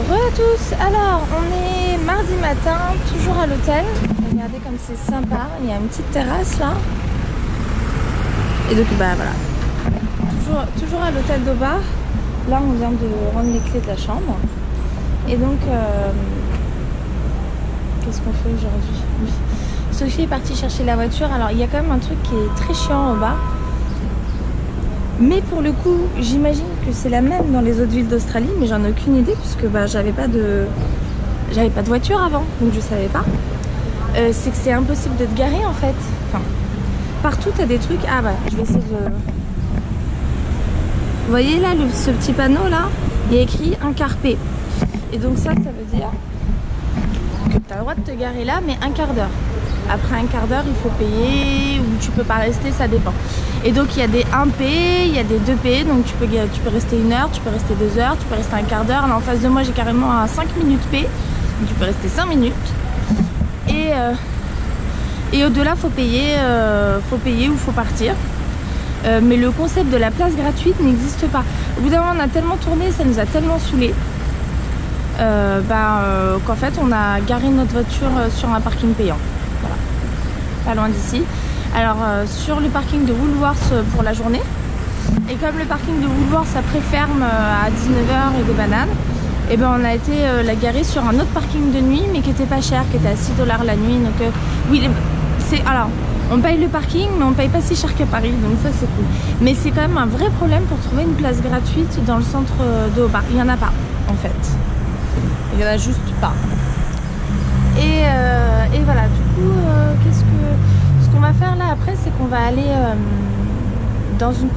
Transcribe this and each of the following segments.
Re à tous. Alors on est mardi matin, toujours à l'hôtel. Regardez comme c'est sympa, il y a une petite terrasse là. Et donc bah voilà, toujours à l'hôtel d'Aubard. Là on vient de rendre les clés de la chambre. Et donc qu'est-ce qu'on fait aujourd'hui? Sophie est partie chercher la voiture. Alors il y a quand même un truc qui est très chiant au bar. Mais pour le coup, j'imagine que c'est la même dans les autres villes d'Australie, mais j'en ai aucune idée puisque bah, j'avais pas de voiture avant, donc je savais pas. C'est que c'est impossible de te garer en fait. Enfin, partout t'as des trucs. Ah bah, je vais essayer de. Vous voyez là, ce petit panneau là, il y a écrit un quart P. Et donc ça veut dire que tu as le droit de te garer là, mais un quart d'heure. Après un quart d'heure, il faut payer ou tu peux pas rester, ça dépend. Et donc il y a des 1P, il y a des 2P, donc tu peux rester 1 heure, tu peux rester 2 heures, tu peux rester un quart d'heure. Là en face de moi, j'ai carrément un 5 minutes P, donc tu peux rester 5 minutes. Et au-delà, faut payer ou faut partir. Mais le concept de la place gratuite n'existe pas. Au bout d'un moment, on a tellement tourné, ça nous a tellement saoulé. Qu'en fait on a garé notre voiture sur un parking payant, voilà, pas loin d'ici. Alors sur le parking de Woolworths pour la journée, et comme le parking de Woolworths après ferme à 19h et des bananes, et ben on a été la garer sur un autre parking de nuit mais qui était pas cher, qui était à 6 $ la nuit. Donc oui, alors on paye le parking mais on paye pas si cher qu'à Paris, donc ça c'est cool. Mais c'est quand même un vrai problème pour trouver une place gratuite dans le centre de Hobart. Il y en a pas en fait. Il n'y en a juste pas. Et voilà, du coup, ce qu'on va faire là après, c'est qu'on va aller dans une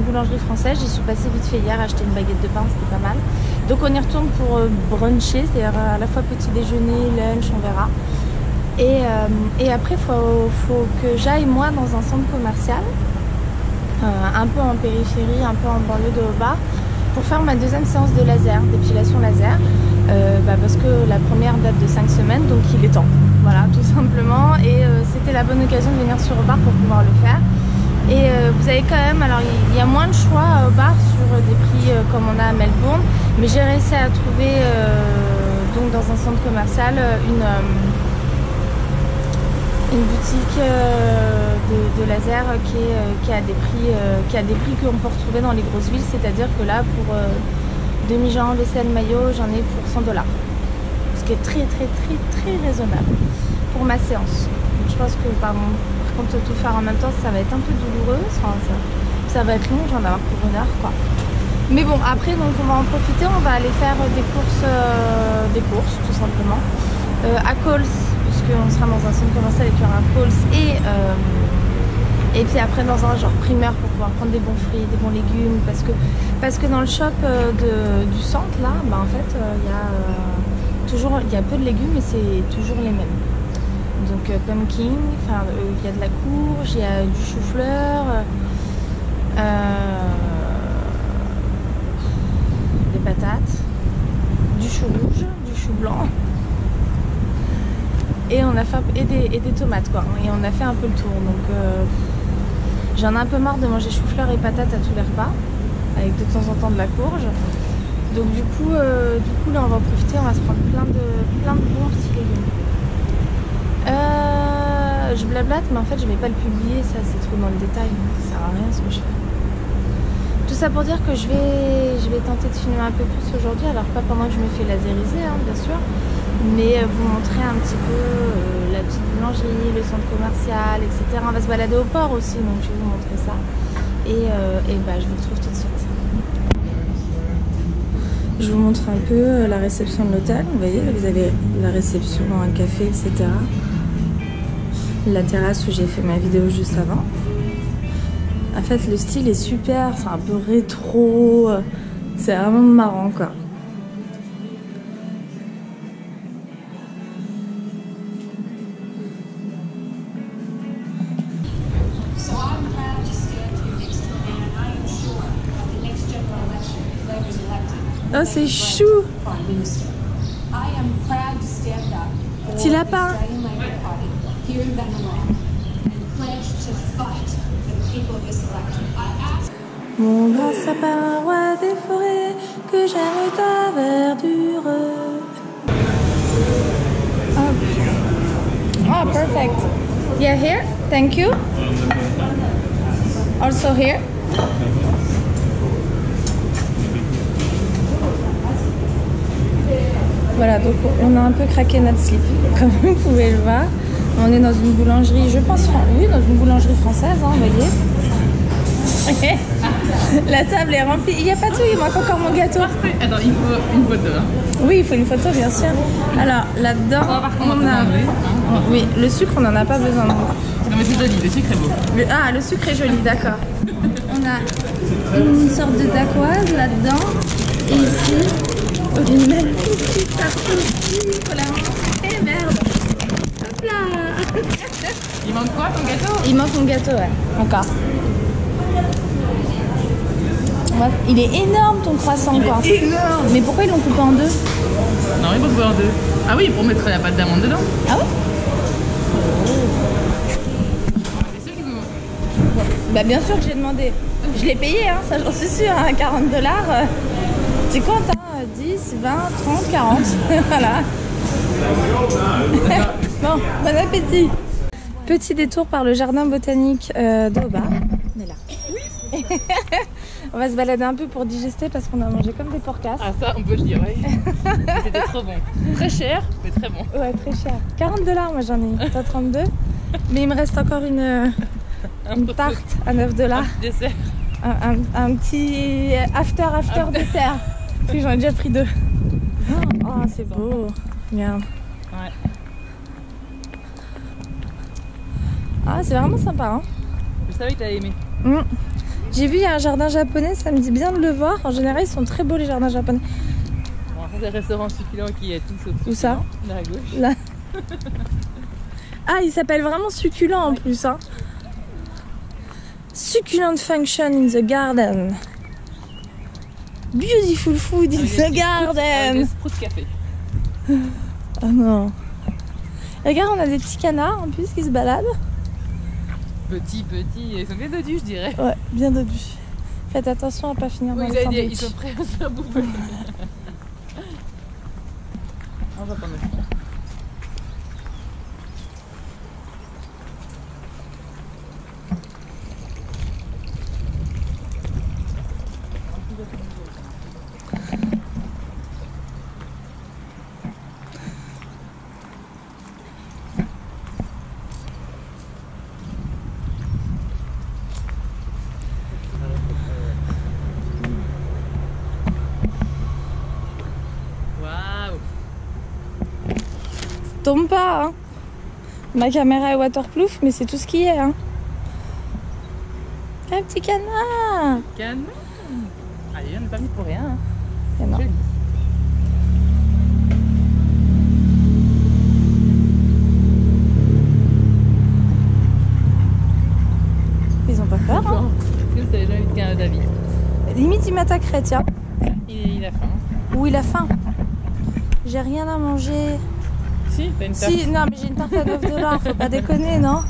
boulangerie française. J'y suis passée vite fait hier, acheter une baguette de pain, c'était pas mal. Donc on y retourne pour bruncher, c'est-à-dire à la fois petit déjeuner, lunch, on verra. Et après, faut que j'aille moi dans un centre commercial, un peu en périphérie, un peu en banlieue de Hobart, pour faire ma deuxième séance de laser, d'épilation laser, parce que la première date de 5 semaines, donc il est temps, voilà, tout simplement. Et c'était la bonne occasion de venir sur Hobart pour pouvoir le faire. Et vous avez quand même, alors il y a moins de choix à Hobart sur des prix comme on a à Melbourne, mais j'ai réussi à trouver donc dans un centre commercial une boutique de laser qui a des prix qu'on peut retrouver dans les grosses villes, c'est-à-dire que là pour demi-jambe, vaisselle, maillot, j'en ai pour 100 $, ce qui est très raisonnable pour ma séance. Donc, je pense que par contre tout faire en même temps ça va être un peu douloureux, enfin, ça va être long, j'en ai avoir pour 1 heure quoi. Mais bon, après donc on va en profiter, on va aller faire des courses tout simplement à Coles, puisqu'on sera dans un centre commercial et qu'il y aura un Coles, et puis après dans un genre primeur pour pouvoir prendre des bons fruits, des bons légumes, parce que dans le shop du centre là, en fait il y a peu de légumes mais c'est toujours les mêmes. Donc pumpkin, il y a de la courge, il y a du chou-fleur, des patates, du chou rouge, du chou blanc. Et on a fait des tomates quoi. Et on a fait un peu le tour. Donc j'en ai un peu marre de manger chou-fleur et patates à tous les repas, avec de temps en temps de la courge. Donc du coup là on va en profiter, on va se prendre plein de bons petits légumes. Je blablate, mais en fait je vais pas le publier, ça c'est trop dans le détail, ça sert à rien ce que je fais. Tout ça pour dire que je vais tenter de filmer un peu plus aujourd'hui, alors pas pendant que je me fais laseriser hein, bien sûr, mais vous montrer un petit peu la petite boulangerie, le centre commercial, etc. On va se balader au port aussi, donc je vais vous montrer ça. Et je vous retrouve tout de suite. Je vous montre un peu la réception de l'hôtel. Vous voyez, vous avez la réception, un café, etc. La terrasse où j'ai fait ma vidéo juste avant. En fait, le style est super, c'est un peu rétro, c'est vraiment marrant quoi. Oh, c'est chou! Petit lapin! Mon bras sapin, roi des forêts, que j'aime ta verdure. Ah, perfect. Yeah, here. Thank you. Also here. Voilà, donc on a un peu craqué notre slip, comme vous pouvez le voir. On est dans une boulangerie, je pense, oui, dans une boulangerie française, hein, vous voyez. La table est remplie. Il n'y a pas tout, il manque encore mon gâteau. Parfait. Attends, il faut une photo. Hein. Oui, il faut une photo, bien sûr. Alors, là-dedans, on a... Oui, le sucre, on n'en a pas besoin. Donc. Non, mais c'est joli, le sucre est beau. Ah, le sucre est joli, d'accord. On a une sorte de dacquoise là-dedans. Et ici, une magnifique tartine pour la manger. Merde. Hop là. Il manque quoi, ton gâteau? Il manque mon gâteau, ouais. Encore. Il est énorme ton croissant, quoi. Énorme. Mais pourquoi ils l'ont coupé en deux? Non, il faut couper en deux. Ah oui, pour mettre la pâte d'amande dedans. Ah ouais? C'est sûr qu'ils ont... Bah bien sûr que j'ai demandé. Je l'ai payé, hein, ça j'en suis sûre, hein, 40 $. Tu comptes, hein, 10, 20, 30, 40. Voilà. Bon, bon appétit. Petit détour par le jardin botanique d'Aubin. On est là. On va se balader un peu pour digester parce qu'on a mangé comme des porcasses. Ah ça, on peut le dire, oui. C'était trop bon. Très cher, mais très bon. Ouais, très cher. 40 $, moi j'en ai. Toi 32. Mais il me reste encore une tarte à 9 $. Un petit dessert. Un petit after dessert. Parce que j'en ai déjà pris 2. Oh, c'est beau. Regarde. Ouais. Ah, c'est vraiment sympa, hein. Je savais que t'allais aimer. J'ai vu, il y a un jardin japonais, ça me dit bien de le voir. En général, ils sont très beaux, les jardins japonais. Bon, ça, c'est le restaurant succulent qui est tout sauf. Où ça? Là à gauche. Là. Ah, il s'appelle vraiment succulent en plus, hein. Succulent function in the garden. Beautiful food in the garden. Sprout café. Oh non. Regarde, on a des petits canards en plus qui se baladent. Petits, ils sont bien dodus, je dirais. Ouais, bien dodus. Faites attention à pas finir dans le dire, sandwich. ils sont prêts à se faire bouffer. On va prendre le temps. Tombe pas, hein. Ma caméra est waterproof, mais c'est tout ce qu'il y a, hein. Un petit canard. Canard. Allez, on n'est pas mis pour rien. Hein. Canard. Joli. Ils ont pas peur, hein. Est-ce que vous avez jamais vu de canard David? Limite, il m'attaquerait, tiens. Il a faim. Ou il a faim. J'ai rien à manger. Si, t'as une tarte. Si, non, mais j'ai une tarte à 9 $, faut pas déconner, non?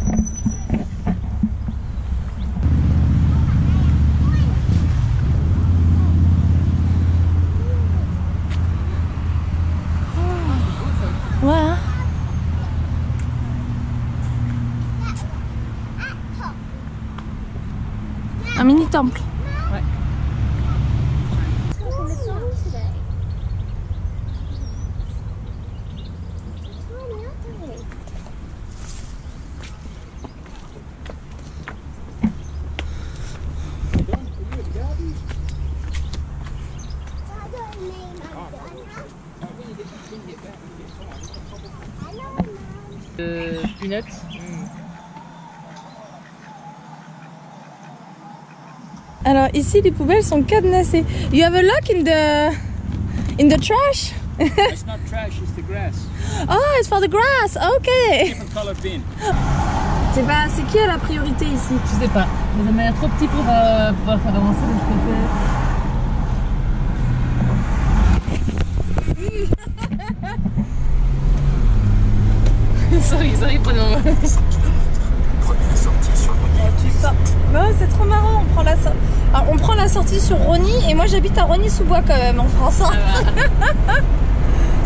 Ouais, hein? Un mini temple. Ouais. Peanuts. Alors ici les poubelles sont cadenassées. You have a lock in the trash? It's not trash, it's the grass. Oh, it's for the grass. Okay. Different color bin. C'est qui a la priorité ici? Je sais pas, mais ça m'a l'air trop petit pour pouvoir faire avancer, donc je préfère. Sorry, prenez mon mal. Tu sors. Oh, c'est trop marrant, on prend la sortie sur Rosny et moi j'habite à Rosny-sous-Bois quand même en France. Hein. Ah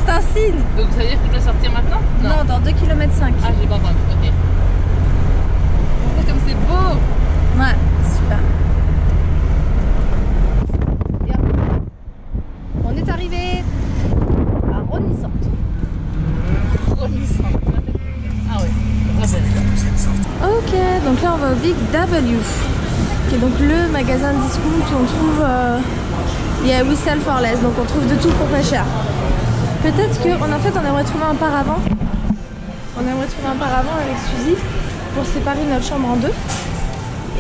bah. c'est un signe. Donc ça veut dire que je dois sortir maintenant? Non, dans 2,5 km. Ah, j'ai pas entendu, ok. Regarde comme c'est beau. Ouais, super. Et hop. On est arrivé à Rony-Centre. Ah ouais, Ok, donc là on va au Big W, qui est donc le magasin de discount où on trouve, il y a We Sell for Less, donc on trouve de tout pour pas cher. Peut-être qu'en fait on aimerait trouver un paravent. On aimerait trouver un paravent avec Suzy pour séparer notre chambre en deux.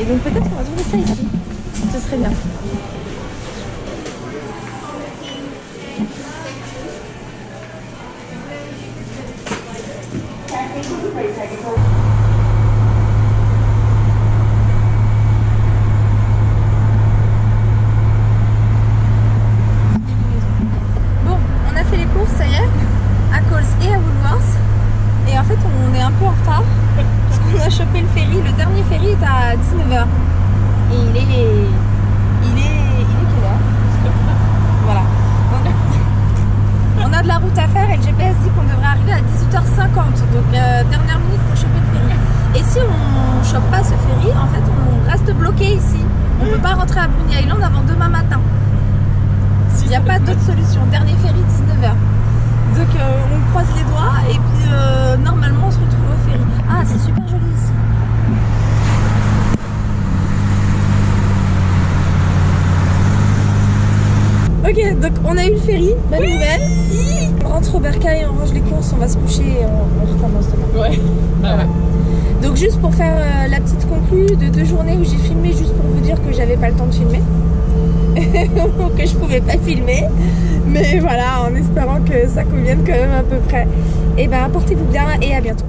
Et donc peut-être qu'on va trouver ça ici. Ce serait bien. Bon, on a fait les courses, ça y est, à Coles et à Woolworths. Et en fait, on est un peu en retard parce qu'on a chopé le ferry. Le dernier ferry est à 19h. Et il est quelle heure? Voilà. On a de la route à faire et le GPS dit qu'on devrait arriver à 18h50. Donc dernière minute pour choper le ferry. Et si on chope pas ce ferry, en fait on reste bloqué ici. On peut pas rentrer à Bruny Island avant demain matin. Il n'y a pas d'autre solution. Dernier ferry 19h. Donc on croise les doigts et puis normalement on se retrouve au ferry. Ah, c'est super joli ici. Ok, donc on a eu le ferry, bonne nouvelle. On rentre au bercail, on range les courses, on va se coucher et on recommence demain. Ouais. Voilà. Donc juste pour faire la petite conclue de 2 journées où j'ai filmé, juste pour vous dire que j'avais pas le temps de filmer. Que je pouvais pas filmer. Mais voilà, en espérant que ça convienne quand même à peu près. Et ben portez-vous bien et à bientôt.